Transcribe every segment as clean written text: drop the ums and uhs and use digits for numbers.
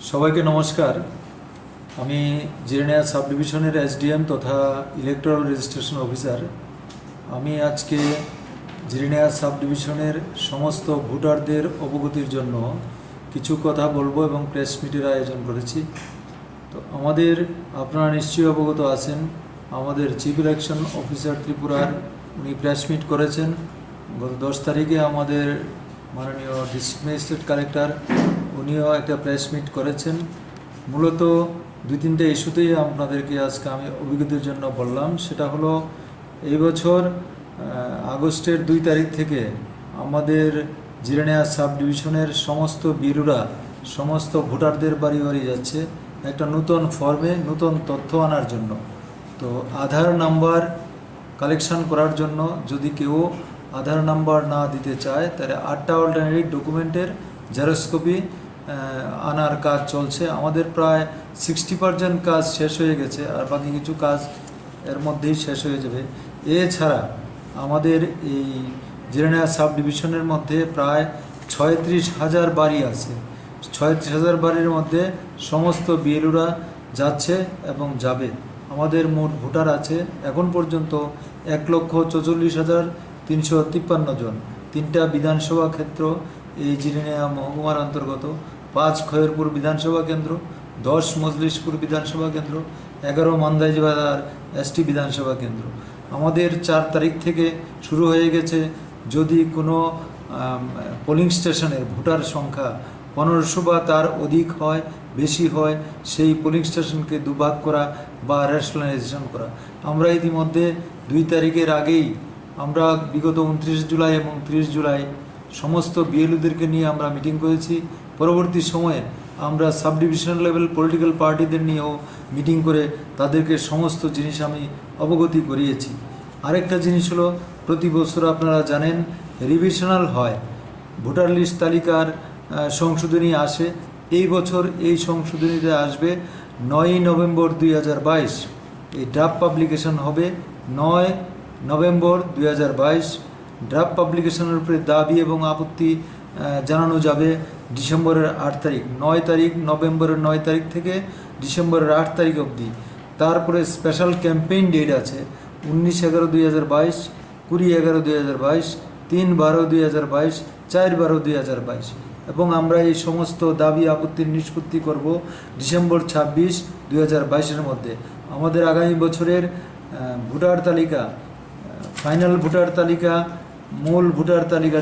সবাইকে নমস্কার। আমি জিরানিয়া সাব ডিভিশনের এসডিএম তথা ইলেকট্রাল রেজিস্ট্রেশন অফিসার। আমি আজকে জিরানিয়া সাব ডিভিশনের সমস্ত ভোটারদের অবগতির জন্য কিছু কথা বলবো এবং প্রেস মিটের আয়োজন করেছি। তো আপনারা নিশ্চয়ই অবগত আছেন, আমাদের চিফ ইলেকশন অফিসার ত্রিপুরার উনি প্রেস মিট করেছেন। গত 10 তারিখে আমাদের মাননীয় ডিস্ট্রিক্ট ম্যাজিস্ট্রেট কালেক্টর উনিও একটা প্রেস মিট করেছেন। মূলত 2-3টে ইস্যুতেই আপনাদেরকে আজকে আমি অভিজ্ঞতার জন্য বললাম। সেটা হলো, এই বছর আগস্টের 2 তারিখ থেকে আমাদের জিরানিয়া সাব ডিভিশনের সমস্ত বিরুরা সমস্ত ভোটারদের বাড়ি বাড়ি যাচ্ছে একটা নতুন ফর্মে নতুন তথ্য আনার জন্য। তো আধার নাম্বার কালেকশন করার জন্য যদি কেউ আধার নাম্বার না দিতে চায়, তাহলে 8টা অল্টারনেটিভ ডকুমেন্টের জেরক্স কপি আনার কাজ চলছে। আমাদের প্রায় 60% কাজ শেষ হয়ে গেছে, আর বাকি কিছু কাজ এর মধ্যেই শেষ হয়ে যাবে। এছাড়া আমাদের এই জিরানিয়া সাব ডিভিশনের মধ্যে প্রায় 36,000 বাড়ি আছে। 36,000 বাড়ির মধ্যে সমস্ত বিএলওরা যাচ্ছে এবং যাবে। আমাদের মোট ভোটার আছে এখন পর্যন্ত 1,44,353 জন। 3টা বিধানসভা ক্ষেত্র এই জিরানিয়া মহকুমার অন্তর্গত। 5 খয়েরপুর বিধানসভা কেন্দ্র, 10 মজলিশপুর বিধানসভা কেন্দ্র, 11 মান্দাইজ বাজার এসটি বিধানসভা কেন্দ্র। আমাদের 4 তারিখ থেকে শুরু হয়ে গেছে। যদি কোনো পোলিং স্টেশনের ভোটার সংখ্যা 1500 বা তার অধিক হয়, বেশি হয়, সেই পোলিং স্টেশনকে দুভাগ করা বা রেশনালাইজেশন করা। আমরা ইতিমধ্যে 2 তারিখের আগেই আমরা বিগত 29 জুলাই এবং 30 জুলাই সমস্ত বিএলওদেরকে নিয়ে আমরা মিটিং করেছি। পরবর্তী সময়ে আমরা সাব ডিভিশনাল লেভেল পলিটিক্যাল পার্টিদের নিয়েও মিটিং করে তাদেরকে সমস্ত জিনিস আমি অবগতি করিয়েছি। আরেকটা জিনিস হলো, প্রতি বছর আপনারা জানেন রিভিশনাল হয়, ভোটার লিস্ট তালিকার সংশোধনী আসে। এই বছর এই সংশোধনীতে আসবে 9 নভেম্বর 2022। এই ড্রাফট পাবলিকেশন হবে 9 নভেম্বর 2022। ড্রাফট পাবলিকেশনের উপরে দাবি এবং আপত্তি জানানো যাবে ডিসেম্বরের 8 তারিখ। 9 তারিখ নভেম্বরের 9 তারিখ থেকে ডিসেম্বরের 8 তারিখ অবধি। তারপরে স্পেশাল ক্যাম্পেইন ডেট আছে 19/11/2022, 20/11/2022, 3/12/2022, 4/12/2022। এবং আমরা এই সমস্ত দাবি আপত্তির নিষ্পত্তি করব ডিসেম্বর 26, 2022-এর মধ্যে। আমাদের আগামী বছরের ভোটার তালিকা, ফাইনাল ভোটার তালিকা, মূল ভোটার তালিকা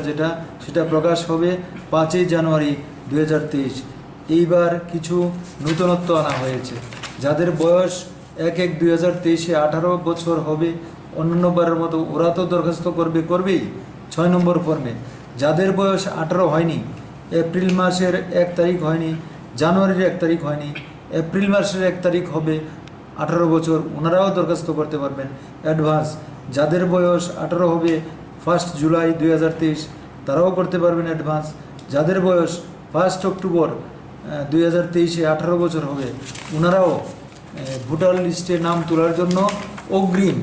সেটা প্রকাশ হবে 5 জানুয়ারি 2023। এইবার কিছু নতুনত্ব আনা হয়েছে। যাদের বয়স 1/1/2023-এ 18 বছর হবে, অন্যান্যবারের মতো ওরা তো দরখাস্ত করবেই 6 নম্বর ফর্মে। যাদের বয়স 18 হয়নি, এপ্রিল মাসের 1 তারিখ হয়নি, জানুয়ারির 1 তারিখ হয়নি, এপ্রিল মাসের 1 তারিখ হবে, 18 বছর, ওনারাও দরখাস্ত করতে পারবেন অ্যাডভান্স। যাদের বয়স 18 হবে 1 জুলাই 2023, তারাও করতে পারবেন অ্যাডভান্স। যাদের বয়স 1 অক্টোবর 2023-এ 18 বছর হবে, ওনারাও ভোটার লিস্টে নাম তোলার জন্য অগ্রিম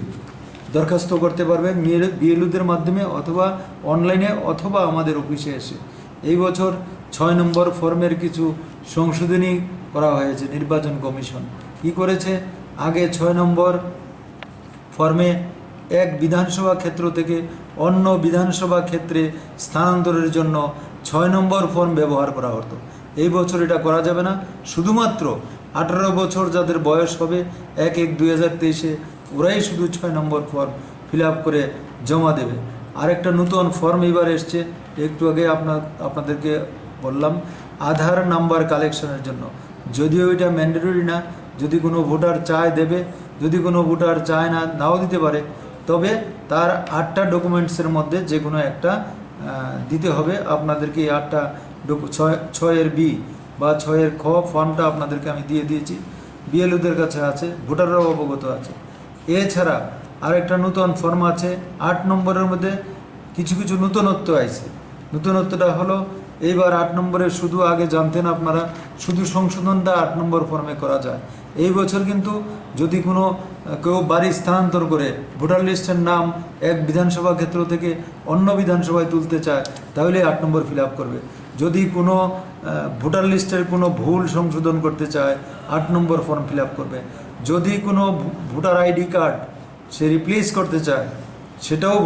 দরখাস্ত করতে পারবেন বিএলওদের মাধ্যমে, অথবা অনলাইনে, অথবা আমাদের অফিসে এসে। এই বছর 6 নম্বর ফর্মের কিছু সংশোধনী করা হয়েছে। নির্বাচন কমিশন কী করেছে, আগে 6 নম্বর ফর্মে এক বিধানসভা ক্ষেত্র থেকে অন্য বিধানসভা ক্ষেত্রে স্থানান্তরের জন্য 6 নম্বর ফর্ম ব্যবহার করা হতো। এই বছর এটা করা যাবে না। শুধুমাত্র 18 বছর যাদের বয়স হবে 1/1/2023-এ, ওরাই শুধু 6 নম্বর ফর্ম ফিল আপ করে জমা দেবে। আরেকটা নতুন ফর্ম এবার এসছে, একটু আগে আপনাদেরকে বললাম, আধার নাম্বার কালেকশনের জন্য। যদিও এটা ম্যান্ডেটরি না, যদি কোনো ভোটার চায় দেবে, যদি কোনো ভোটার চায় না, নাও দিতে পারে। তবে তার 8টা ডকুমেন্টসের মধ্যে যে কোনো একটা দিতে হবে আপনাদেরকে। এই 8টা 6-এর বি বা 6-এর খ ফর্মটা আপনাদেরকে আমি দিয়ে দিয়েছি, বিএলওদের কাছে আছে, ভোটাররাও অবগত আছে। এছাড়া আরেকটা নতুন ফর্ম আছে 8 নম্বরের মধ্যে। কিছু নতুনত্ব আছে। নতুনত্বটা হলো, এইবার 8 নম্বরে শুধু আগে জানতেন আপনারা শুধু সংশোধনটা 8 নম্বর ফর্মে করা যায়। এই বছর কিন্তু যদি কেউ বাড়ি স্থানান্তর করে ভোটার লিস্টের নাম এক বিধানসভা ক্ষেত্র থেকে অন্য বিধানসভায় তুলতে চায়, তাহলে 8 নম্বর ফিল আপ করবে। যদি কোনো ভোটার লিস্টের কোনো ভুল সংশোধন করতে চায় 8 নম্বর ফর্ম ফিল আপ করবে। যদি কোনো ভোটার আইডি কার্ড সে রিপ্লেস করতে চায় সেটাও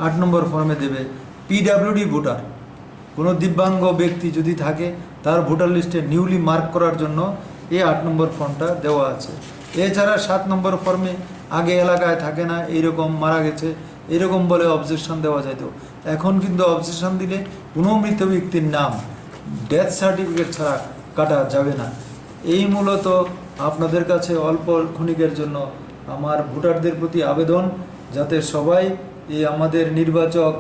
8 নম্বর ফর্মে দেবে। পিডাব্লিউডি ভোটার কোনো দিব্যাঙ্গ ব্যক্তি যদি থাকে তার ভোটার লিস্টে নিউলি মার্ক করার জন্য এই 8 নম্বর ফর্মটা দেওয়া আছে। এছাড়া 7 নম্বর ফর্মে আগে এলাকায় থাকে না, এইরকম মারা গেছে এরকম বলে অবজেকশন দেওয়া যেত। এখন কিন্তু অবজেকশন দিলে কোনো মৃত ব্যক্তির নাম ডেথ সার্টিফিকেট ছাড়া কাটা যাবে না। এই মূলত আপনাদের কাছে অল্প ক্ষণিকের জন্য আমার ভোটারদের প্রতি আবেদন, যাতে সবাই এই আমাদের নির্বাচক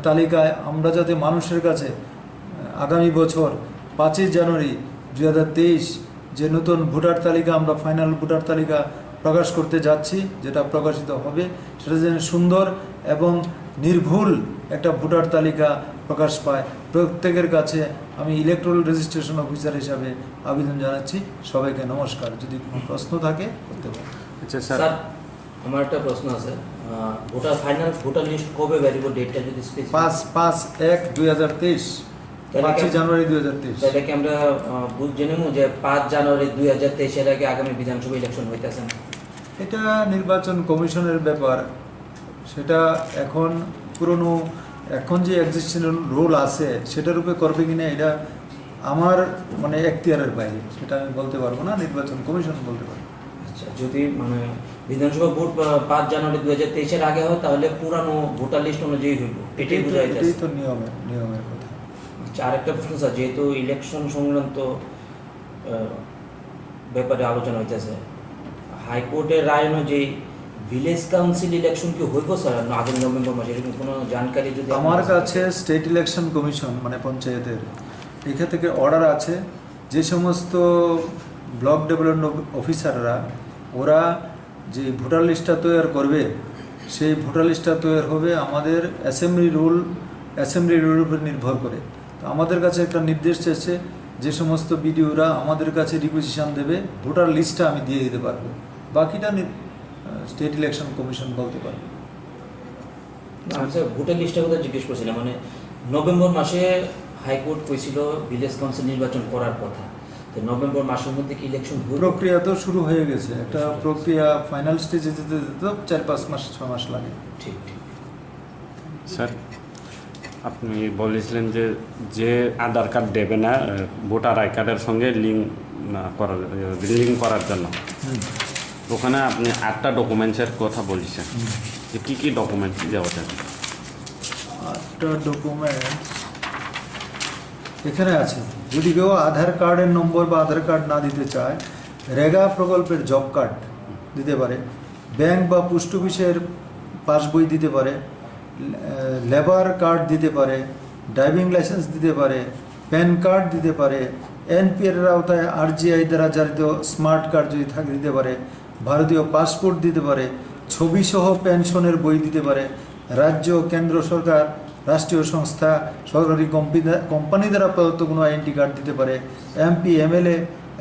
তালিকায় আমরা যাতে মানুষের কাছে আগামী বছর 5ই জানুয়ারি 2023 যে নতুন ভোটার তালিকা আমরা ফাইনাল ভোটার তালিকা প্রকাশ করতে যাচ্ছি, যেটা প্রকাশিত হবে সেটা যেন সুন্দর এবং নির্ভুল একটা ভোটার তালিকা প্রকাশ পায়। প্রত্যেকের কাছে আমি ইলেকট্রাল রেজিস্ট্রেশন অফিসার হিসাবে আবেদন জানাচ্ছি। সবাইকে নমস্কার। যদি কোনো প্রশ্ন থাকে করতে পারেন। আচ্ছা স্যার, আমার একটা প্রশ্ন আছে। ফাইনাল ভোটার লিস্ট কবে বেরিব, ডেটটা যদি স্পেসিফিক? 5/1/2023, 5 জানুয়ারি 2023। তাহলে কি আমরা জেনে নেব যে 5 জানুয়ারি 2023 এর আগে আগামী বিধানসভা ইলেকশন হইতেছে না? এটা নির্বাচন কমিশনের ব্যাপার, সেটা এখন পুরনো এখন যে এক্সিস্টিং রুল আছে সেটার উপরে করবে কিনা এটা আমার মানে এখতিয়ারের বাইরে, সেটা আমি বলতে পারবো না, নির্বাচন কমিশন বলতে পারবো। আচ্ছা, যদি মানে বিধানসভা ভোট 5 জানুয়ারি 2023 এর আগে হয় তাহলে পুরানো ভোটার লিস্ট অনুযায়ী হইব, এটাই বোঝাইতেছে। এটাই তো নিয়মের কথা। আচ্ছা, আরেকটা প্রশ্ন স্যার, যেহেতু ইলেকশন সংক্রান্ত ব্যাপারে আলোচনা হইতেছে, হাইকোর্টের রায় অনুযায়ী ভিলেজ কাউন্সিল ইলেকশন কি হইব স্যার আগামী নভেম্বর মাসে? এরকম কোনো জানকারি যদি আমার কাছে স্টেট ইলেকশন কমিশন মানে পঞ্চায়েতের এখান থেকে অর্ডার আছে, যে সমস্ত ব্লক ডেভেলপমেন্ট অফিসাররা ওরা যে ভোটার লিস্টটা তৈরি করবে, সেই ভোটার লিস্টটা তৈরি হবে আমাদের অ্যাসেম্বলি রুলের উপর নির্ভর করে। তো আমাদের কাছে একটা নির্দেশ চেয়েছে, যে সমস্ত বিডিওরা আমাদের কাছে রিকুইজিশন দেবে ভোটার লিস্টটা আমি দিয়ে দিতে পারবো, বাকিটা স্টেট ইলেকশন কমিশন বলতে পারবে। আচ্ছা, ভোটার লিস্টের কথা জিজ্ঞেস করছিলাম, মানে নভেম্বর মাসে হাইকোর্ট কইছিল ভিলেজ কাউন্সিল নির্বাচন করার কথা, তো নভেম্বর মাসের মধ্যে কি ইলেকশন প্রক্রিয়া তো শুরু হয়ে গেছে, একটা প্রক্রিয়া ফাইনাল স্টেজে যেতে যেতে 4-5 মাস 6 মাস লাগে। ঠিক ঠিক। স্যার, আপনি বলেছিলেন যে যে আধার কার্ড দেবে না ভোটার আই কার্ডের সঙ্গে লিঙ্ক করার জন্য, ওখানে আপনি 8টা ডকুমেন্টসের কথা বলছেন, যে কী কী ডকুমেন্টস দেওয়া যাবে? 8টা ডকুমেন্টস এখানে আছে। যদি কেউ আধার কার্ডের নম্বর বা আধার কার্ড না দিতে চায়, রেগা প্রকল্পের জব কার্ড দিতে পারে, ব্যাংক বা পোস্ট অফিসের পাসবই দিতে পারে, লেবার কার্ড দিতে পারে, ড্রাইভিং লাইসেন্স দিতে পারে, প্যান কার্ড দিতে পারে, এনপিআর আওতায় আরজিআই দ্বারা জারিত স্মার্ট কার্ড যদি থাকে দিতে পারে, ভারতীয় পাসপোর্ট দিতে পারে, ছবিসহ পেনশনের বই দিতে পারে, রাজ্য কেন্দ্র সরকার রাষ্ট্রীয় সংস্থা সরকারি কোম্পানি দ্বারা প্রদত্ত কোনো আইডেন্টি কার্ড দিতে পারে, এমপি এমএলএ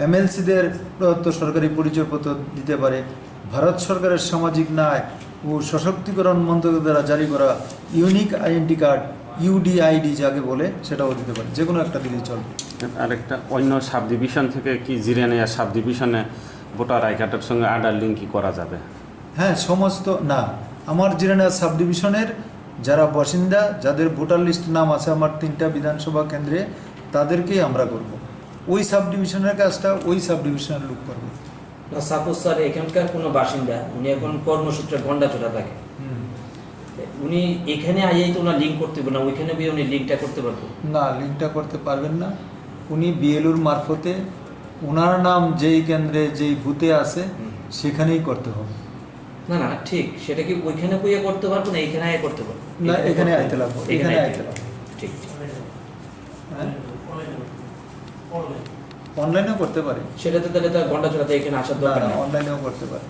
এমএলসিদের প্রদত্ত সরকারি পরিচয়পত্র দিতে পারে, ভারত সরকারের সামাজিক ন্যায় ও সশক্তিকরণ মন্ত্রক দ্বারা জারি করা ইউনিক আইডেন্টি কার্ড ইউডিআইডি যাকে বলে সেটাও দিতে পারে, যে কোনো একটা দিলেই চলবে। আরেকটা, অন্য সাব ডিভিশন থেকে কি জিরানিয়া সাব ডিভিশনে ভোটার আই কার্ডের সঙ্গে আধার লিঙ্ক কি করা যাবে? হ্যাঁ, সমস্ত না, আমার জিরানিয়া সাব ডিভিশনের যারা বাসিন্দা, যাদের ভোটার লিস্ট নাম আছে আমার 3টা বিধানসভা কেন্দ্রে, তাদেরকেই আমরা করব। ওই সাব ডিভিশনের কাজটা ওই সাব ডিভিশনের লোক করবে। সাপোজ স্যার এখানকার কোনো বাসিন্দা, উনি এখন কর্মসূত্রে গন্ডাচড়া থাকে, উনি এখানে আইয়াই তো ওনার লিঙ্ক করতে পারবেন না, ওইখানে গিয়ে উনি লিঙ্কটা করতে পারবেন না? লিঙ্কটা করতে পারবেন না। উনি বিএলওর মারফতে ওনার নাম যেই কেন্দ্রে যেই বুথে আছে সেখানেই করতে হবে। না না ঠিক, সেটা কি ওইখানে গিয়ে করতে পারবো না এখানে আইয়া করতে পারবো? না, এখানে আইতে লাগবে, এখানে আইতে লাগবে। ঠিক ঠিক। অনলাইনেও করতে পারে, সেটাতে তাহলে তার গন্ডাচড়াতে এখানে আসার দরকার নেই। অনলাইনেও করতে পারে।